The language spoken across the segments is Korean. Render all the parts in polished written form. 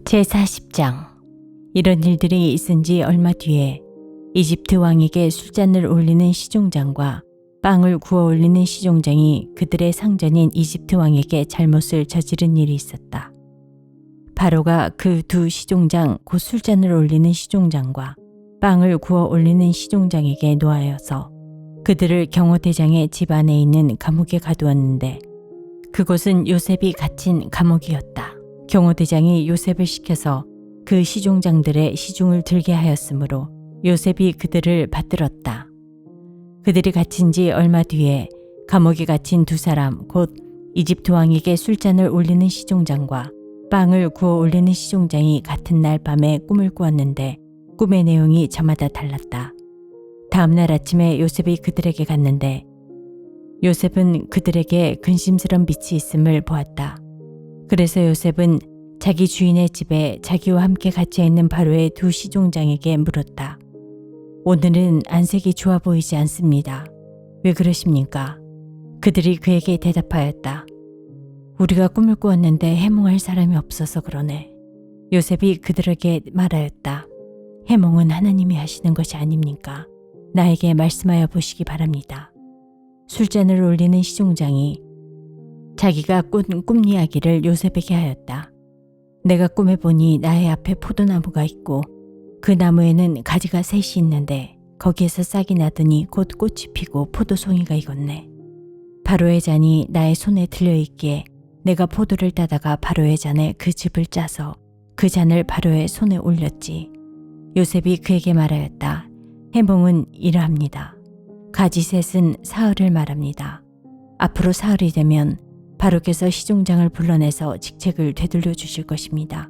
제40장. 이런 일들이 있은 지 얼마 뒤에 이집트 왕에게 술잔을 올리는 시종장과 빵을 구워 올리는 시종장이 그들의 상전인 이집트 왕에게 잘못을 저지른 일이 있었다. 바로가 그 두 시종장 곧 술잔을 올리는 시종장과 빵을 구워 올리는 시종장에게 노하여서 그들을 경호대장의 집 안에 있는 감옥에 가두었는데 그곳은 요셉이 갇힌 감옥이었다. 경호대장이 요셉을 시켜서 그 시종장들의 시중을 들게 하였으므로 요셉이 그들을 받들었다. 그들이 갇힌 지 얼마 뒤에 감옥에 갇힌 두 사람 곧 이집트 왕에게 술잔을 올리는 시종장과 빵을 구워 올리는 시종장이 같은 날 밤에 꿈을 꾸었는데 꿈의 내용이 저마다 달랐다. 다음 날 아침에 요셉이 그들에게 갔는데 요셉은 그들에게 근심스런 빛이 있음을 보았다. 그래서 요셉은 자기 주인의 집에 자기와 함께 갇혀 있는 바로의 두 시종장에게 물었다. 오늘은 안색이 좋아 보이지 않습니다. 왜 그러십니까? 그들이 그에게 대답하였다. 우리가 꿈을 꾸었는데 해몽할 사람이 없어서 그러네. 요셉이 그들에게 말하였다. 해몽은 하나님이 하시는 것이 아닙니까? 나에게 말씀하여 보시기 바랍니다. 술잔을 올리는 시종장이 자기가 꾼 꿈 이야기를 요셉에게 하였다. 내가 꿈에 보니 나의 앞에 포도나무가 있고 그 나무에는 가지가 셋이 있는데 거기에서 싹이 나더니 곧 꽃이 피고 포도송이가 익었네. 바로의 잔이 나의 손에 들려있기에 내가 포도를 따다가 바로의 잔에 그 즙을 짜서 그 잔을 바로의 손에 올렸지. 요셉이 그에게 말하였다. 해몽은 이러합니다. 가지 셋은 사흘을 말합니다. 앞으로 사흘이 되면 바로께서 시종장을 불러내서 직책을 되돌려 주실 것입니다.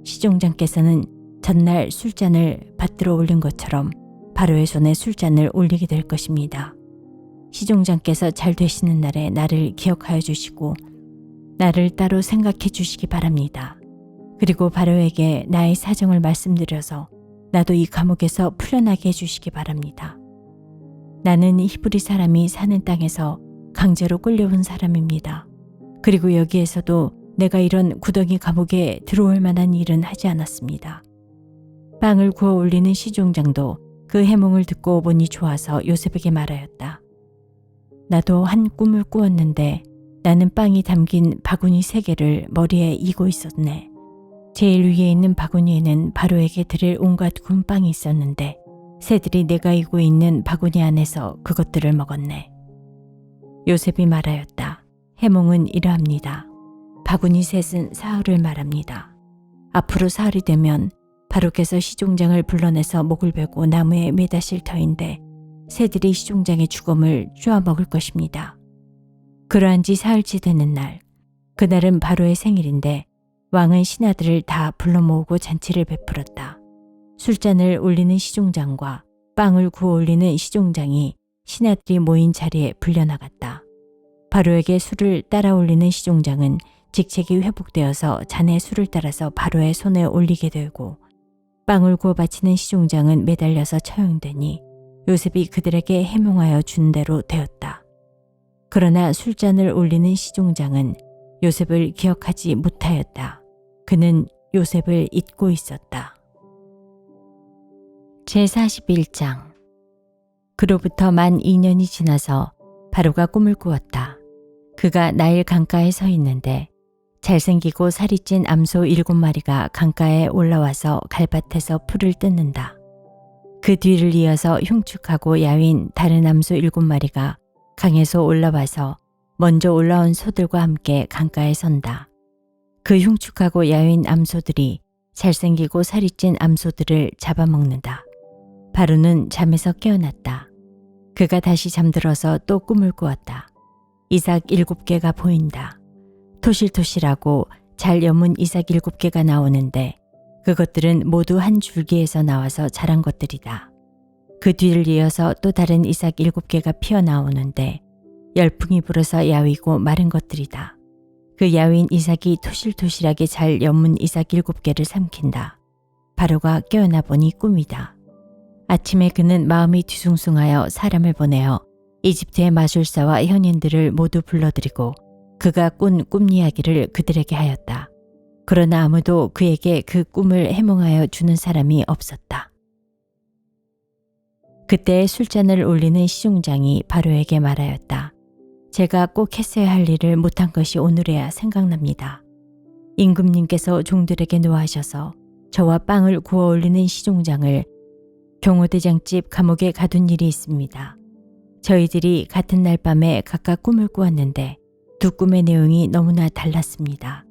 시종장께서는 전날 술잔을 받들어 올린 것처럼 바로의 손에 술잔을 올리게 될 것입니다. 시종장께서 잘 되시는 날에 나를 기억하여 주시고 나를 따로 생각해 주시기 바랍니다. 그리고 바로에게 나의 사정을 말씀드려서 나도 이 감옥에서 풀려나게 해주시기 바랍니다. 나는 히브리 사람이 사는 땅에서 강제로 끌려온 사람입니다. 그리고 여기에서도 내가 이런 구덩이 감옥에 들어올 만한 일은 하지 않았습니다. 빵을 구워 올리는 시종장도 그 해몽을 듣고 보니 좋아서 요셉에게 말하였다. 나도 한 꿈을 꾸었는데 나는 빵이 담긴 바구니 3개를 머리에 이고 있었네. 제일 위에 있는 바구니에는 바로에게 드릴 온갖 구운 빵이 있었는데 새들이 내가 이고 있는 바구니 안에서 그것들을 먹었네. 요셉이 말하였다. 해몽은 이러합니다. 바구니 셋은 사흘을 말합니다. 앞으로 사흘이 되면 바로께서 시종장을 불러내서 목을 베고 나무에 매다실 터인데 새들이 시종장의 죽음을 쪼아 먹을 것입니다. 그러한 지 사흘째 되는 날, 그날은 바로의 생일인데 왕은 신하들을 다 불러 모으고 잔치를 베풀었다. 술잔을 올리는 시종장과 빵을 구워 올리는 시종장이 신하들이 모인 자리에 불려나갔다. 바로에게 술을 따라 올리는 시종장은 직책이 회복되어서 잔에 술을 따라서 바로의 손에 올리게 되고 빵을 구워 바치는 시종장은 매달려서 처형되니 요셉이 그들에게 해몽하여 준 대로 되었다. 그러나 술잔을 올리는 시종장은 요셉을 기억하지 못하였다. 그는 요셉을 잊고 있었다. 제41장. 그로부터 만 2년이 지나서 바로가 꿈을 꾸었다. 그가 나일 강가에 서 있는데 잘생기고 살이 찐 암소 7마리가 강가에 올라와서 갈밭에서 풀을 뜯는다. 그 뒤를 이어서 흉측하고 야윈 다른 암소 7마리가 강에서 올라와서 먼저 올라온 소들과 함께 강가에 선다. 그 흉측하고 야윈 암소들이 잘생기고 살이 찐 암소들을 잡아먹는다. 바로는 잠에서 깨어났다. 그가 다시 잠들어서 또 꿈을 꾸었다. 이삭 7개가 보인다. 토실토실하고 잘 여문 이삭 7개가 나오는데 그것들은 모두 한 줄기에서 나와서 자란 것들이다. 그 뒤를 이어서 또 다른 이삭 7개가 피어나오는데 열풍이 불어서 야위고 마른 것들이다. 그 야윈 이삭이 토실토실하게 잘 여문 이삭 7개를 삼킨다. 바로가 깨어나 보니 꿈이다. 아침에 그는 마음이 뒤숭숭하여 사람을 보내어 이집트의 마술사와 현인들을 모두 불러들이고 그가 꾼 꿈 이야기를 그들에게 하였다. 그러나 아무도 그에게 그 꿈을 해몽하여 주는 사람이 없었다. 그때 술잔을 올리는 시종장이 바로에게 말하였다. 제가 꼭 했어야 할 일을 못한 것이 오늘에야 생각납니다. 임금님께서 종들에게 노하셔서 저와 빵을 구워 올리는 시종장을 경호대장집 감옥에 가둔 일이 있습니다. 저희들이 같은 날 밤에 각각 꿈을 꾸었는데 두 꿈의 내용이 너무나 달랐습니다.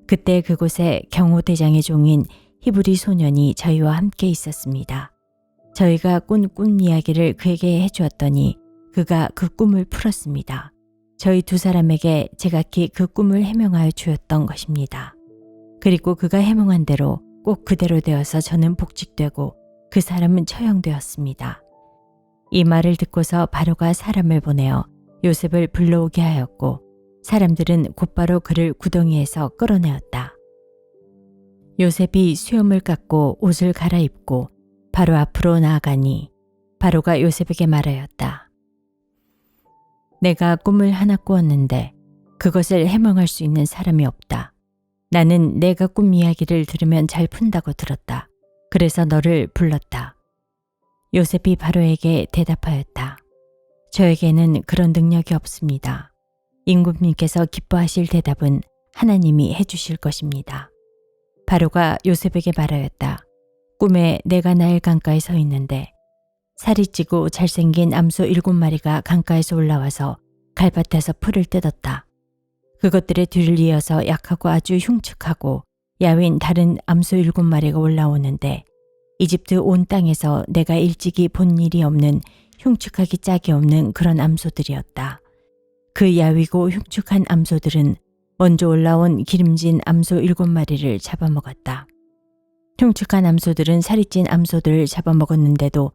그때 그곳에 경호대장의 종인 히브리 소년이 저희와 함께 있었습니다. 저희가 꾼 꿈 이야기를 그에게 해주었더니 그가 그 꿈을 풀었습니다. 저희 두 사람에게 제각기 그 꿈을 해명하여 주었던 것입니다. 그리고 그가 해몽한 대로 꼭 그대로 되어서 저는 복직되고 그 사람은 처형되었습니다. 이 말을 듣고서 바로가 사람을 보내어 요셉을 불러오게 하였고 사람들은 곧바로 그를 구덩이에서 끌어내었다. 요셉이 수염을 깎고 옷을 갈아입고 바로 앞으로 나아가니 바로가 요셉에게 말하였다. 내가 꿈을 하나 꾸었는데 그것을 해몽할 수 있는 사람이 없다. 나는 내가 꿈 이야기를 들으면 잘 푼다고 들었다. 그래서 너를 불렀다. 요셉이 바로에게 대답하였다. 저에게는 그런 능력이 없습니다. 임금님께서 기뻐하실 대답은 하나님이 해주실 것입니다. 바로가 요셉에게 말하였다. 꿈에 내가 나일 강가에 서 있는데 살이 찌고 잘생긴 암소 7마리가 강가에서 올라와서 갈밭에서 풀을 뜯었다. 그것들의 뒤를 이어서 약하고 아주 흉측하고 야윈 다른 암소 7마리가 올라오는데 이집트 온 땅에서 내가 일찍이 본 일이 없는 흉측하기 짝이 없는 그런 암소들이었다. 그 야위고 흉측한 암소들은 먼저 올라온 기름진 암소 7마리를 잡아먹었다. 흉측한 암소들은 살이 찐 암소들을 잡아먹었는데도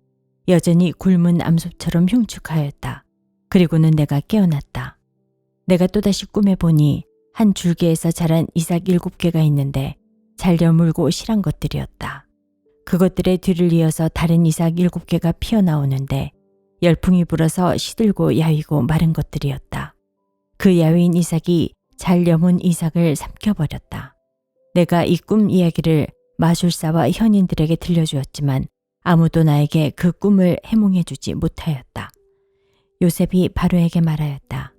여전히 굶은 암소처럼 흉측하였다. 그리고는 내가 깨어났다. 내가 또다시 꿈에 보니 한 줄기에서 자란 이삭 7개가 있는데 잘 여물고 실한 것들이었다. 그것들의 뒤를 이어서 다른 이삭 7개가 피어나오는데 열풍이 불어서 시들고 야위고 마른 것들이었다. 그 야위인 이삭이 잘 여문 이삭을 삼켜버렸다. 내가 이 꿈 이야기를 마술사와 현인들에게 들려주었지만 아무도 나에게 그 꿈을 해몽해주지 못하였다. 요셉이 바로에게 말하였다.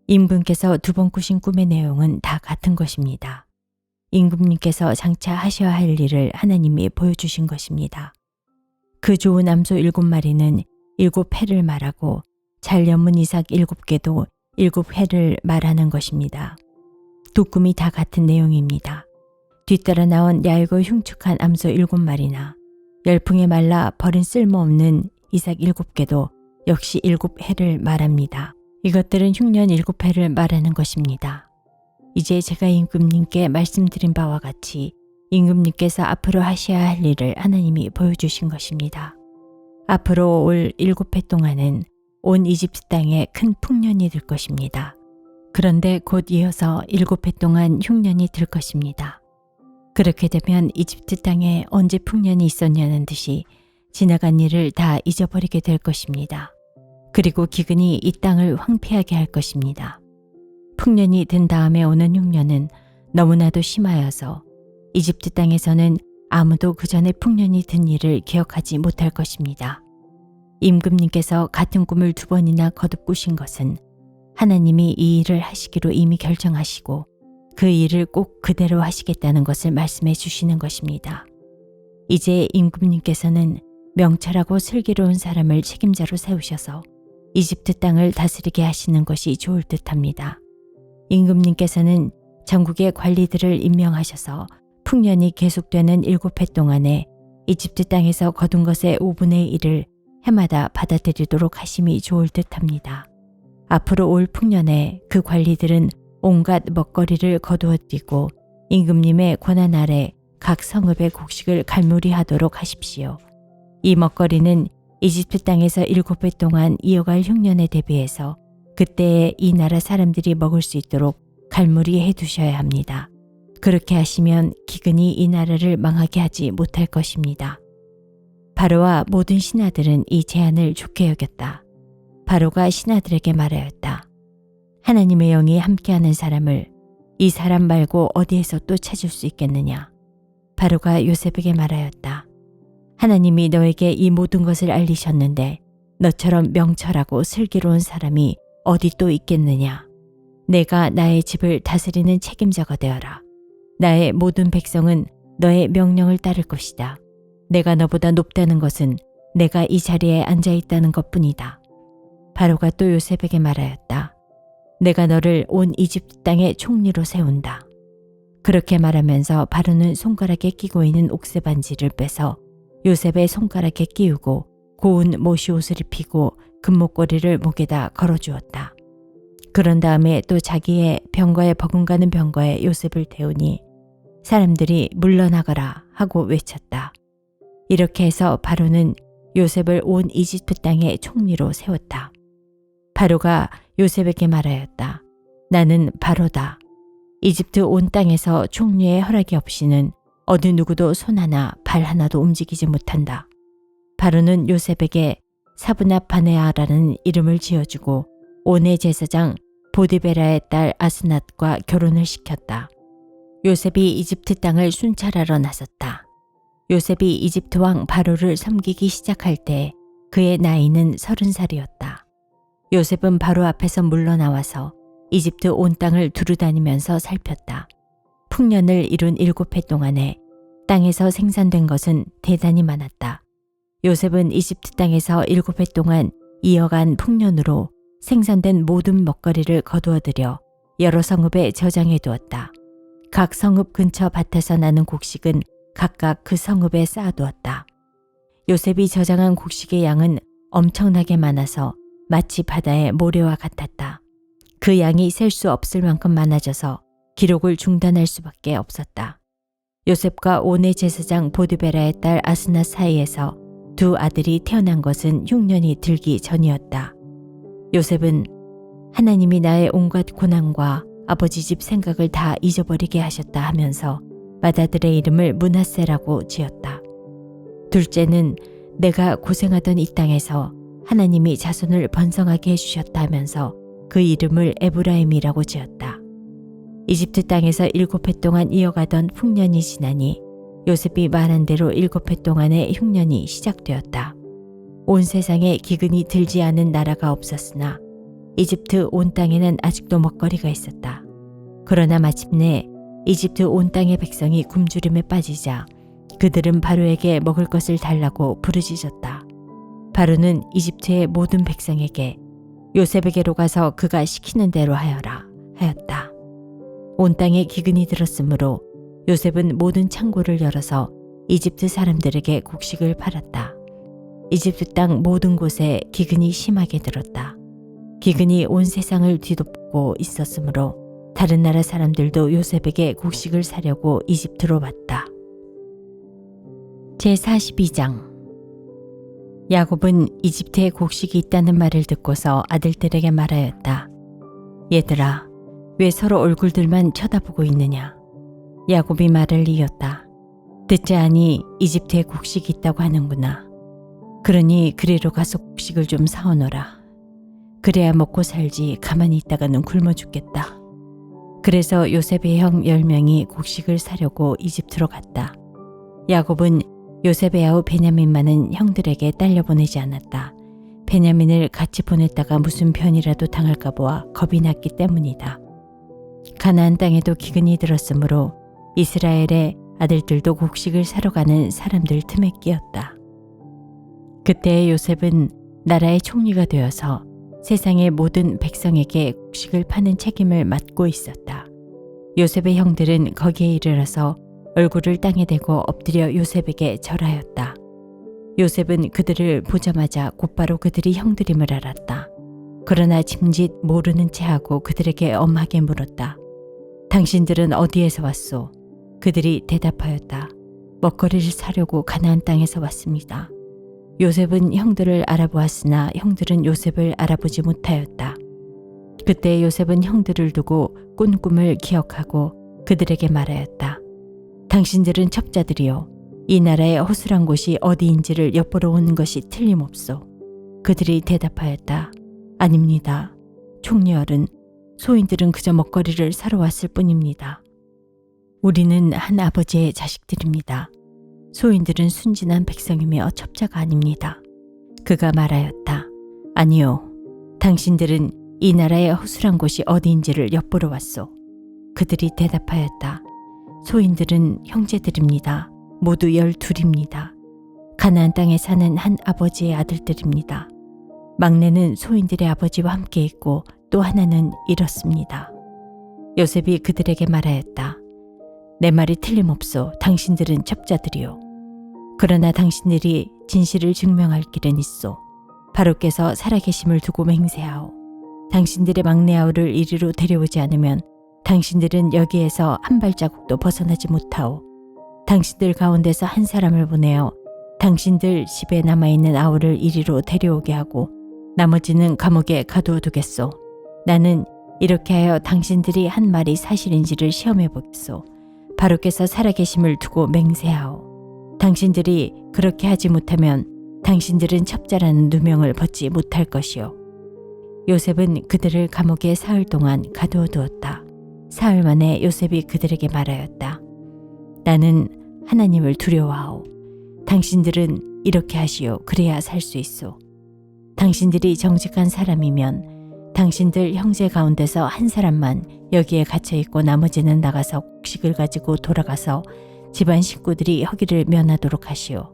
임금께서 2번 꾸신 꿈의 내용은 다 같은 것입니다. 임금님께서 장차 하셔야 할 일을 하나님이 보여주신 것입니다. 그 좋은 암소 7마리는 7회를 말하고 잘 여문 이삭 7개도 7회를 말하는 것입니다. 두 꿈이 다 같은 내용입니다. 뒤따라 나온 얇고 흉측한 암소 7마리나 열풍에 말라 버린 쓸모없는 이삭 7개도 역시 7회를 말합니다. 이것들은 흉년 7회를 말하는 것입니다. 이제 제가 임금님께 말씀드린 바와 같이 임금님께서 앞으로 하셔야 할 일을 하나님이 보여주신 것입니다. 앞으로 올 7회 동안은 온 이집트 땅에 큰 풍년이 들 것입니다. 그런데 곧 이어서 7회 동안 흉년이 들 것입니다. 그렇게 되면 이집트 땅에 언제 풍년이 있었냐는 듯이 지나간 일을 다 잊어버리게 될 것입니다. 그리고 기근이 이 땅을 황폐하게 할 것입니다. 풍년이 든 다음에 오는 흉년은 너무나도 심하여서 이집트 땅에서는 아무도 그 전에 풍년이 든 일을 기억하지 못할 것입니다. 임금님께서 같은 꿈을 2번이나 거듭 꾸신 것은 하나님이 이 일을 하시기로 이미 결정하시고 그 일을 꼭 그대로 하시겠다는 것을 말씀해 주시는 것입니다. 이제 임금님께서는 명철하고 슬기로운 사람을 책임자로 세우셔서 이집트 땅을 다스리게 하시는 것이 좋을 듯합니다. 임금님께서는 전국의 관리들을 임명하셔서 풍년이 계속되는 7회 동안에 이집트 땅에서 거둔 것의 5분의 1을 해마다 받아들이도록 하심이 좋을 듯합니다. 앞으로 올 풍년에 그 관리들은 온갖 먹거리를 거두어 띠고 임금님의 권한 아래 각 성읍의 곡식을 갈무리하도록 하십시오. 이 먹거리는 이집트 땅에서 7회 동안 이어갈 흉년에 대비해서 그때에 이 나라 사람들이 먹을 수 있도록 갈무리해 두셔야 합니다. 그렇게 하시면 기근이 이 나라를 망하게 하지 못할 것입니다. 바로와 모든 신하들은 이 제안을 좋게 여겼다. 바로가 신하들에게 말하였다. 하나님의 영이 함께하는 사람을 이 사람 말고 어디에서 또 찾을 수 있겠느냐. 바로가 요셉에게 말하였다. 하나님이 너에게 이 모든 것을 알리셨는데 너처럼 명철하고 슬기로운 사람이 어디 또 있겠느냐. 내가 나의 집을 다스리는 책임자가 되어라. 나의 모든 백성은 너의 명령을 따를 것이다. 내가 너보다 높다는 것은 내가 이 자리에 앉아 있다는 것뿐이다. 바로가 또 요셉에게 말하였다. 내가 너를 온 이집트 땅의 총리로 세운다. 그렇게 말하면서 바로는 손가락에 끼고 있는 옥새 반지를 빼서 요셉의 손가락에 끼우고 고운 모시옷을 입히고 금목걸이를 목에다 걸어주었다. 그런 다음에 또 자기의 병거에 버금가는 병거에 요셉을 태우니 사람들이 물러나거라 하고 외쳤다. 이렇게 해서 바로는 요셉을 온 이집트 땅의 총리로 세웠다. 바로가 요셉에게 말하였다. 나는 바로다. 이집트 온 땅에서 총리의 허락이 없이는 어느 누구도 손 하나 발 하나도 움직이지 못한다. 바로는 요셉에게 사브낫 바네아라는 이름을 지어주고 온의 제사장 보디베라의 딸 아스낫과 결혼을 시켰다. 요셉이 이집트 땅을 순찰하러 나섰다. 요셉이 이집트 왕 바로를 섬기기 시작할 때 그의 나이는 30살이었다. 요셉은 바로 앞에서 물러나와서 이집트 온 땅을 두루다니면서 살폈다. 풍년을 이룬 7해 동안에 땅에서 생산된 것은 대단히 많았다. 요셉은 이집트 땅에서 7해 동안 이어간 풍년으로 생산된 모든 먹거리를 거두어들여 여러 성읍에 저장해 두었다. 각 성읍 근처 밭에서 나는 곡식은 각각 그 성읍에 쌓아두었다. 요셉이 저장한 곡식의 양은 엄청나게 많아서 마치 바다의 모래와 같았다. 그 양이 셀 수 없을 만큼 많아져서 기록을 중단할 수밖에 없었다. 요셉과 온의 제사장 보디베라의 딸 아스낫 사이에서 두 아들이 태어난 것은 흉년이 들기 전이었다. 요셉은 하나님이 나의 온갖 고난과 아버지 집 생각을 다 잊어버리게 하셨다 하면서 맏아들의 이름을 므낫세라고 지었다. 둘째는 내가 고생하던 이 땅에서 하나님이 자손을 번성하게 해주셨다 하면서 그 이름을 에브라임이라고 지었다. 이집트 땅에서 7해 동안 이어가던 풍년이 지나니 요셉이 말한 대로 7해 동안의 흉년이 시작되었다. 온 세상에 기근이 들지 않은 나라가 없었으나 이집트 온 땅에는 아직도 먹거리가 있었다. 그러나 마침내 이집트 온 땅의 백성이 굶주림에 빠지자 그들은 바로에게 먹을 것을 달라고 부르짖었다. 바로는 이집트의 모든 백성에게 요셉에게로 가서 그가 시키는 대로 하여라 하였다. 온 땅에 기근이 들었으므로 요셉은 모든 창고를 열어서 이집트 사람들에게 곡식을 팔았다. 이집트 땅 모든 곳에 기근이 심하게 들었다. 기근이 온 세상을 뒤덮고 있었으므로 다른 나라 사람들도 요셉에게 곡식을 사려고 이집트로 왔다. 제42장 야곱은 이집트에 곡식이 있다는 말을 듣고서 아들들에게 말하였다. 얘들아, 왜 서로 얼굴들만 쳐다보고 있느냐? 야곱이 말을 이었다. 듣지 아니 이집트에 곡식이 있다고 하는구나. 그러니 그리로 가서 곡식을 좀 사오너라. 그래야 먹고 살지 가만히 있다가는 굶어 죽겠다. 그래서 요셉의 형 10명이 곡식을 사려고 이집트로 갔다. 야곱은 요셉의 아우 베냐민만은 형들에게 딸려보내지 않았다. 베냐민을 같이 보냈다가 무슨 변이라도 당할까 보아 겁이 났기 때문이다. 가나안 땅에도 기근이 들었으므로 이스라엘의 아들들도 곡식을 사러 가는 사람들 틈에 끼었다. 그때 요셉은 나라의 총리가 되어서 세상의 모든 백성에게 곡식을 파는 책임을 맡고 있었다. 요셉의 형들은 거기에 이르러서 얼굴을 땅에 대고 엎드려 요셉에게 절하였다. 요셉은 그들을 보자마자 곧바로 그들이 형들임을 알았다. 그러나 짐짓 모르는 체하고 그들에게 엄하게 물었다. 당신들은 어디에서 왔소? 그들이 대답하였다. 먹거리를 사려고 가나안 땅에서 왔습니다. 요셉은 형들을 알아보았으나 형들은 요셉을 알아보지 못하였다. 그때 요셉은 형들을 두고 꾼 꿈을 기억하고 그들에게 말하였다. 당신들은 첩자들이요. 이 나라의 허술한 곳이 어디인지를 엿보러 오는 것이 틀림없소. 그들이 대답하였다. 아닙니다. 총리어른, 소인들은 그저 먹거리를 사러 왔을 뿐입니다. 우리는 한 아버지의 자식들입니다. 소인들은 순진한 백성이며 첩자가 아닙니다. 그가 말하였다. 아니요. 당신들은 이 나라의 허술한 곳이 어디인지를 엿보러 왔소. 그들이 대답하였다. 소인들은 형제들입니다. 모두 12입니다. 가나안 땅에 사는 한 아버지의 아들들입니다. 막내는 소인들의 아버지와 함께 있고 또 하나는 이렇습니다. 요셉이 그들에게 말하였다. 내 말이 틀림없소. 당신들은 첩자들이요. 그러나 당신들이 진실을 증명할 길은 있소. 바로께서 살아계심을 두고 맹세하오. 당신들의 막내 아우를 이리로 데려오지 않으면 당신들은 여기에서 한 발자국도 벗어나지 못하오. 당신들 가운데서 한 사람을 보내어 당신들 집에 남아있는 아우를 이리로 데려오게 하고 나머지는 감옥에 가두어 두겠소. 나는 이렇게 하여 당신들이 한 말이 사실인지를 시험해 보겠소. 바로께서 살아계심을 두고 맹세하오. 당신들이 그렇게 하지 못하면 당신들은 첩자라는 누명을 벗지 못할 것이요. 요셉은 그들을 감옥에 사흘 동안 가두어 두었다. 사흘 만에 요셉이 그들에게 말하였다. 나는 하나님을 두려워하오. 당신들은 이렇게 하시오. 그래야 살 수 있소. 당신들이 정직한 사람이면 당신들 형제 가운데서 한 사람만 여기에 갇혀 있고 나머지는 나가서 곡식을 가지고 돌아가서 집안 식구들이 허기를 면하도록 하시오.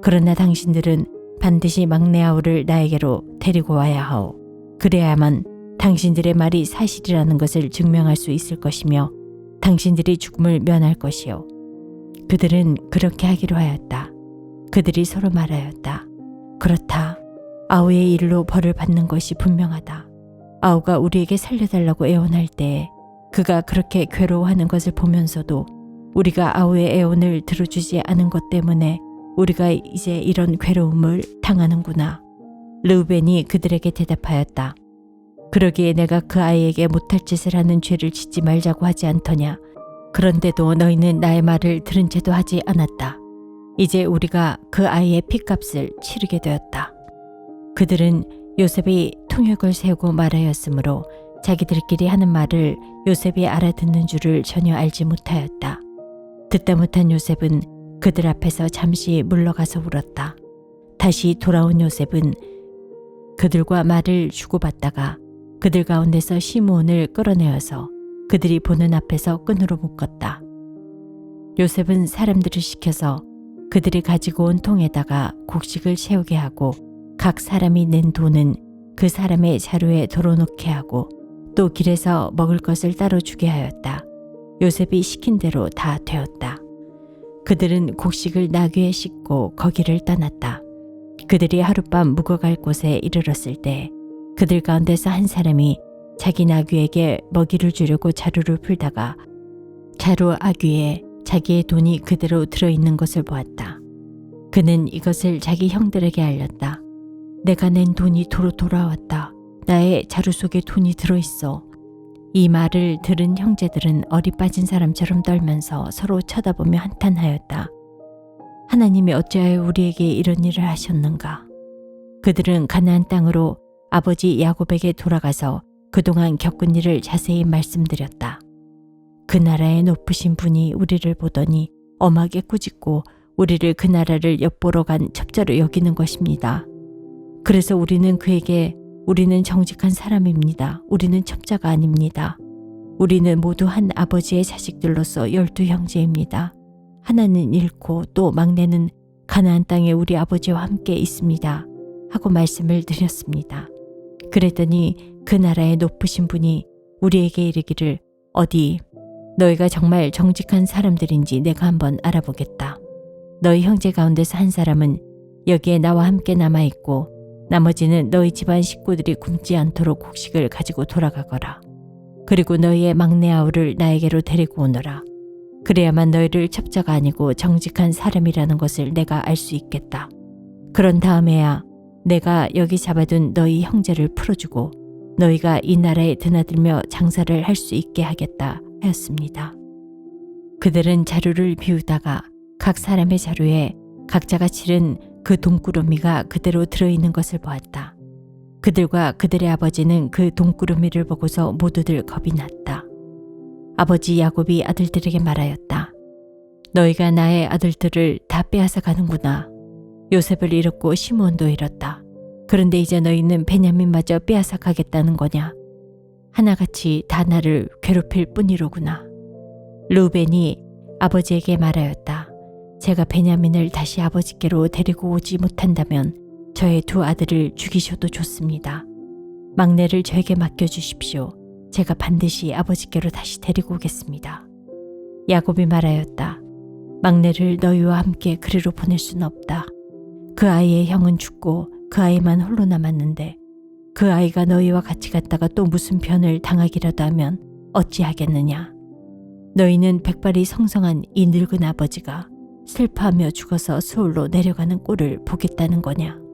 그러나 당신들은 반드시 막내 아우를 나에게로 데리고 와야 하오. 그래야만 당신들의 말이 사실이라는 것을 증명할 수 있을 것이며 당신들이 죽음을 면할 것이요. 그들은 그렇게 하기로 하였다. 그들이 서로 말하였다. 그렇다. 아우의 일로 벌을 받는 것이 분명하다. 아우가 우리에게 살려달라고 애원할 때에 그가 그렇게 괴로워하는 것을 보면서도 우리가 아우의 애원을 들어주지 않은 것 때문에 우리가 이제 이런 괴로움을 당하는구나. 르우벤이 그들에게 대답하였다. 그러기에 내가 그 아이에게 못할 짓을 하는 죄를 짓지 말자고 하지 않더냐. 그런데도 너희는 나의 말을 들은 채도 하지 않았다. 이제 우리가 그 아이의 핏값을 치르게 되었다. 그들은 요셉이 통역을 세우고 말하였으므로 자기들끼리 하는 말을 요셉이 알아듣는 줄을 전혀 알지 못하였다. 듣다 못한 요셉은 그들 앞에서 잠시 물러가서 울었다. 다시 돌아온 요셉은 그들과 말을 주고받다가 그들 가운데서 시므온을 끌어내어서 그들이 보는 앞에서 끈으로 묶었다. 요셉은 사람들을 시켜서 그들이 가지고 온 통에다가 곡식을 채우게 하고 각 사람이 낸 돈은 그 사람의 자루에 덜어놓게 하고 또 길에서 먹을 것을 따로 주게 하였다. 요셉이 시킨 대로 다 되었다. 그들은 곡식을 나귀에 싣고 거기를 떠났다. 그들이 하룻밤 묵어갈 곳에 이르렀을 때 그들 가운데서 한 사람이 자기 나귀에게 먹이를 주려고 자루를 풀다가 자루 아귀에 자기의 돈이 그대로 들어있는 것을 보았다. 그는 이것을 자기 형들에게 알렸다. 내가 낸 돈이 도로 돌아왔다. 나의 자루 속에 돈이 들어있어. 이 말을 들은 형제들은 어리 빠진 사람처럼 떨면서 서로 쳐다보며 한탄하였다. 하나님이 어찌하여 우리에게 이런 일을 하셨는가? 그들은 가나안 땅으로 아버지 야곱에게 돌아가서 그동안 겪은 일을 자세히 말씀드렸다. 그 나라의 높으신 분이 우리를 보더니 엄하게 꾸짖고 우리를 그 나라를 엿보러 간 첩자로 여기는 것입니다. 그래서 우리는 그에게 우리는 정직한 사람입니다. 우리는 첩자가 아닙니다. 우리는 모두 한 아버지의 자식들로서 12형제입니다. 하나는 잃고 또 막내는 가나안 땅에 우리 아버지와 함께 있습니다. 하고 말씀을 드렸습니다. 그랬더니 그 나라의 높으신 분이 우리에게 이르기를 어디 너희가 정말 정직한 사람들인지 내가 한번 알아보겠다. 너희 형제 가운데서 한 사람은 여기에 나와 함께 남아있고 나머지는 너희 집안 식구들이 굶지 않도록 곡식을 가지고 돌아가거라. 그리고 너희의 막내 아우를 나에게로 데리고 오너라. 그래야만 너희를 첩자가 아니고 정직한 사람이라는 것을 내가 알 수 있겠다. 그런 다음에야 내가 여기 잡아둔 너희 형제를 풀어주고 너희가 이 나라에 드나들며 장사를 할 수 있게 하겠다 하였습니다. 그들은 자루를 비우다가 각 사람의 자루에 각자가 치른 그 돈꾸러미가 그대로 들어있는 것을 보았다. 그들과 그들의 아버지는 그 동꾸러미를 보고서 모두들 겁이 났다. 아버지 야곱이 아들들에게 말하였다. 너희가 나의 아들들을 다 빼앗아 가는구나. 요셉을 잃었고 시므온도 잃었다. 그런데 이제 너희는 베냐민마저 빼앗아 가겠다는 거냐. 하나같이 다 나를 괴롭힐 뿐이로구나. 루벤이 아버지에게 말하였다. 제가 베냐민을 다시 아버지께로 데리고 오지 못한다면 저의 두 아들을 죽이셔도 좋습니다. 막내를 저에게 맡겨주십시오. 제가 반드시 아버지께로 다시 데리고 오겠습니다. 야곱이 말하였다. 막내를 너희와 함께 그리로 보낼 수는 없다. 그 아이의 형은 죽고 그 아이만 홀로 남았는데 그 아이가 너희와 같이 갔다가 또 무슨 변을 당하기라도 하면 어찌하겠느냐. 너희는 백발이 성성한 이 늙은 아버지가 슬퍼하며 죽어서 수월로 내려가는 꼴을 보겠다는 거냐.